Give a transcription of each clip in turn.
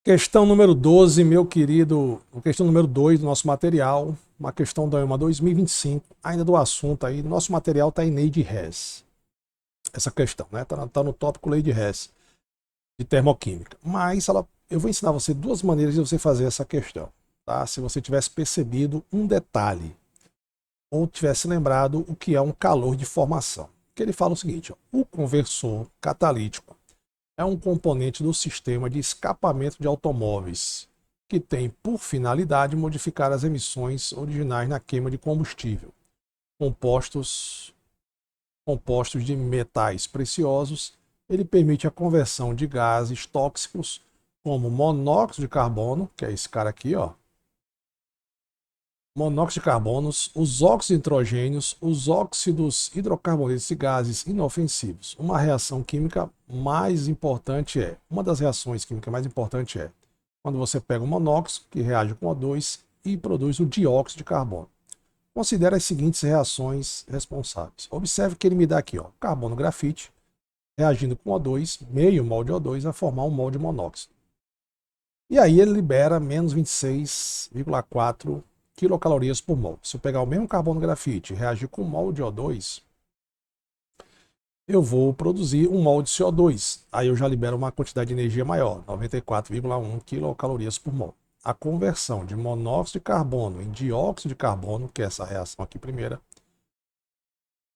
Questão número 12, meu querido. Questão número 2 do nosso material. Uma questão da EMA 2025. Ainda do assunto aí. Nosso material está em lei de Hess. Essa questão, né? Tá no tópico lei de Hess, de termoquímica. Mas eu vou ensinar você duas maneiras de você fazer essa questão. Tá? Se você tivesse percebido um detalhe, ou tivesse lembrado o que é um calor de formação. Que ele fala o seguinte: ó, o conversor catalítico é um componente do sistema de escapamento de automóveis que tem por finalidade modificar as emissões originais na queima de combustível, compostos, compostos de metais preciosos. Ele permite a conversão de gases tóxicos como monóxido de carbono, que é esse cara aqui, ó, monóxido de carbono, os óxidos de nitrogênios, os óxidos hidrocarbonetos e gases inofensivos. Uma reação química mais importante uma das reações químicas mais importantes é quando você pega o monóxido, que reage com O2 e produz o dióxido de carbono. Considere as seguintes reações responsáveis. Observe que ele me dá aqui, ó, carbono grafite, reagindo com O2, meio mol de O2, vai formar um mol de monóxido. E aí ele libera menos 26,4 quilocalorias por mol. Se eu pegar o mesmo carbono grafite e reagir com um mol de O2, eu vou produzir um mol de CO2. Aí eu já libero uma quantidade de energia maior, 94,1 quilocalorias por mol. A conversão de monóxido de carbono em dióxido de carbono, que é essa reação aqui primeira,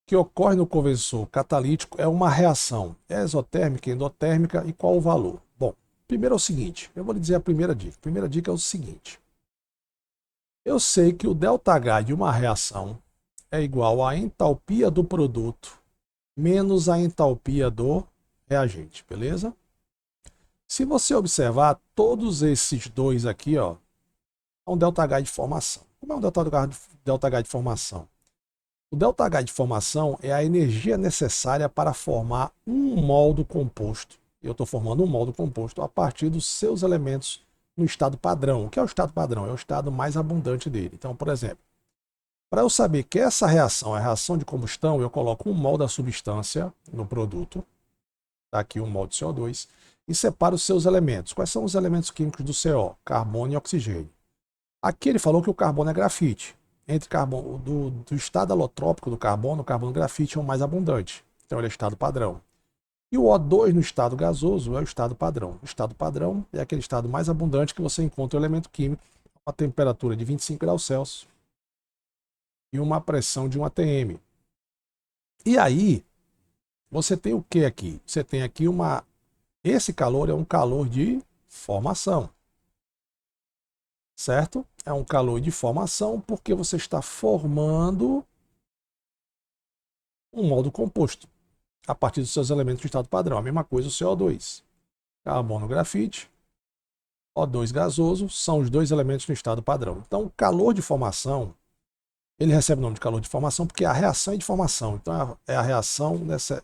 que ocorre no conversor catalítico, é uma reação exotérmica, endotérmica e qual o valor? Bom, primeiro é o seguinte, eu vou lhe dizer a primeira dica. A primeira dica é o seguinte: eu sei que o ΔH de uma reação é igual à entalpia do produto menos a entalpia do reagente, beleza? Se você observar, todos esses dois aqui, ó, é um ΔH de formação. Como é um ΔH de formação? O ΔH de formação é a energia necessária para formar um mol do composto. Eu estou formando um mol do composto a partir dos seus elementos no estado padrão. O que é o estado padrão? É o estado mais abundante dele. Então, por exemplo, para eu saber que essa reação é a reação de combustão, eu coloco um mol da substância no produto, está aqui um mol de CO2, e separo os seus elementos. Quais são os elementos químicos do CO? Carbono e oxigênio. Aqui ele falou que o carbono é grafite. Entre carbono, do estado alotrópico do carbono, o carbono grafite é o mais abundante. Então ele é estado padrão. E o O2 no estado gasoso é o estado padrão. O estado padrão é aquele estado mais abundante que você encontra o elemento químico a uma temperatura de 25 graus Celsius e uma pressão de 1 atm. E aí, você tem o que aqui? Você tem aqui uma... Esse calor é um calor de formação, certo? É um calor de formação porque você está formando um modo composto a partir dos seus elementos de estado padrão. A mesma coisa o CO2. Carbono, grafite, O2 gasoso são os dois elementos no estado padrão. Então, o calor de formação, ele recebe o nome de calor de formação porque a reação é de formação. Então, é a reação nessa...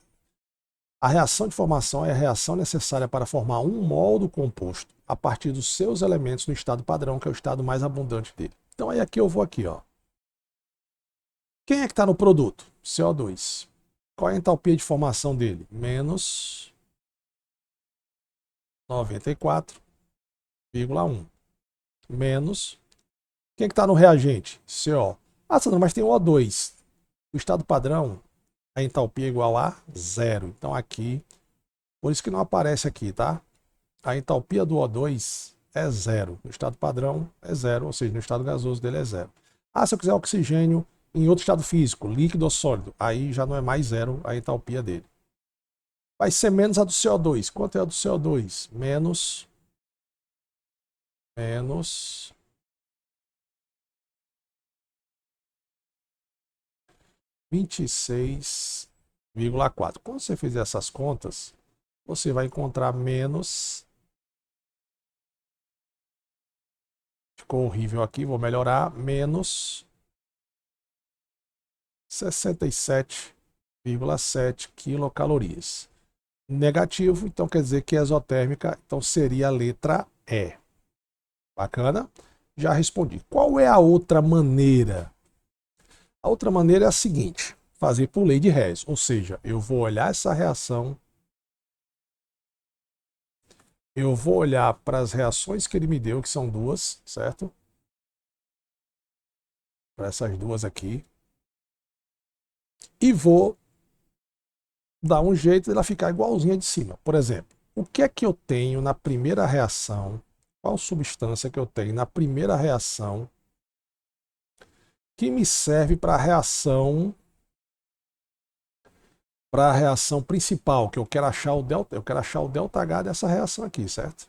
A reação de formação é a reação necessária para formar um mol do composto a partir dos seus elementos no estado padrão, que é o estado mais abundante dele. Então, aí aqui eu vou aqui, ó. Quem é que está no produto? CO2. Qual é a entalpia de formação dele? Menos 94,1. Menos. Quem é que está no reagente? CO. Ah, Sandro, mas tem o O2. O estado padrão, a entalpia é igual a zero. Então aqui, por isso que não aparece aqui, tá? A entalpia do O2 é zero. No estado padrão é zero, ou seja, no estado gasoso dele é zero. Ah, se eu quiser oxigênio em outro estado físico, líquido ou sólido, aí já não é mais zero a entalpia dele. Vai ser menos a do CO2. Quanto é a do CO2? Menos 26,4. Quando você fizer essas contas, você vai encontrar menos... Ficou horrível aqui, vou melhorar. Menos 67,7 quilocalorias. Negativo, então quer dizer que é exotérmica, então seria a letra E. Bacana? Já respondi. Qual é a outra maneira? A outra maneira é a seguinte: fazer por lei de Hess, ou seja, eu vou olhar essa reação eu vou olhar para as reações que ele me deu, que são duas, certo? Para essas duas aqui. E vou dar um jeito de ela ficar igualzinha de cima. Por exemplo, o que é que eu tenho na primeira reação? Qual substância que eu tenho na primeira reação que me serve para a reação principal, que eu quero achar o delta H dessa reação aqui, certo?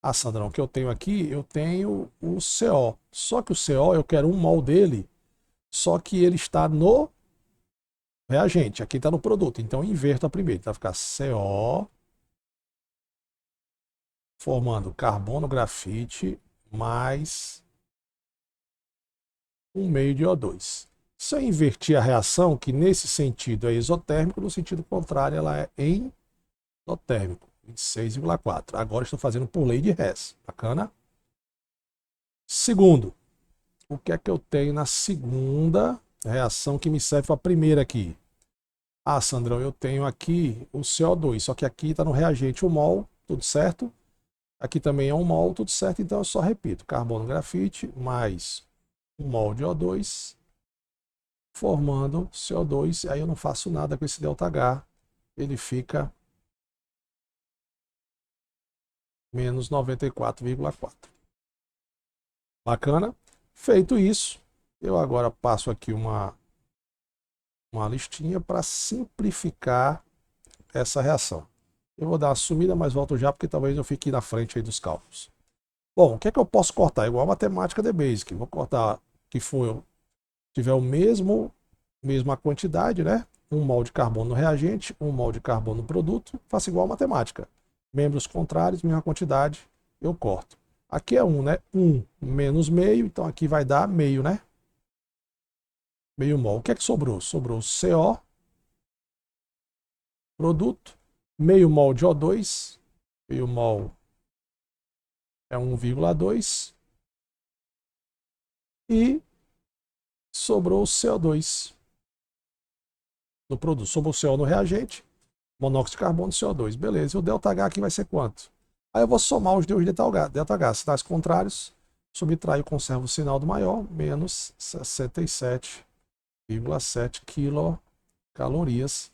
Ah, Sandrão, o que eu tenho aqui, eu tenho o CO. Só que o CO, eu quero 1 mol dele, só que ele está no reagente. Aqui está no produto. Então eu inverto a primeira. Então vai ficar CO, formando carbono grafite, mais 1,5 de O2. Se eu inverter a reação, que nesse sentido é isotérmico, no sentido contrário ela é endotérmico. 26,4. Agora estou fazendo por lei de Hess. Bacana? Segundo, o que é que eu tenho na segunda reação que me serve para a primeira aqui? Ah, Sandrão, eu tenho aqui o CO2, só que aqui está no reagente 1 mol, tudo certo? Aqui também é 1 mol, tudo certo, então eu só repito. Carbono grafite mais 1 mol de O2, formando CO2, aí eu não faço nada com esse ΔH, ele fica menos 94,4. Bacana? Feito isso, eu agora passo aqui uma listinha para simplificar essa reação. Eu vou dar uma sumida, mas volto já, porque talvez eu fique na frente aí dos cálculos. Bom, o que é que eu posso cortar? Igual a matemática de Basic. Vou cortar que tiver mesma quantidade, né? 1 mol de carbono no reagente, 1 mol de carbono no produto. Faço igual a matemática. Membros contrários, mesma quantidade, eu corto. Aqui é 1, né? 1 menos meio, então aqui vai dar meio, né? Meio mol. O que é que sobrou? Sobrou CO, produto, meio mol de O2, meio mol é 1,2 e sobrou o CO2 no produto. Sobrou o CO no reagente, monóxido de carbono e CO2. Beleza, e o ΔH aqui vai ser quanto? Aí eu vou somar os dois ΔH. Sinais contrários, subtraio e conservo o sinal do maior, menos 67,7 quilocalorias.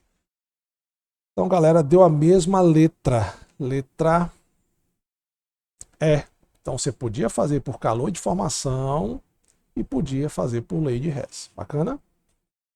Então, galera, deu a mesma letra. Letra E. Então, você podia fazer por calor de formação e podia fazer por lei de Hess. Bacana?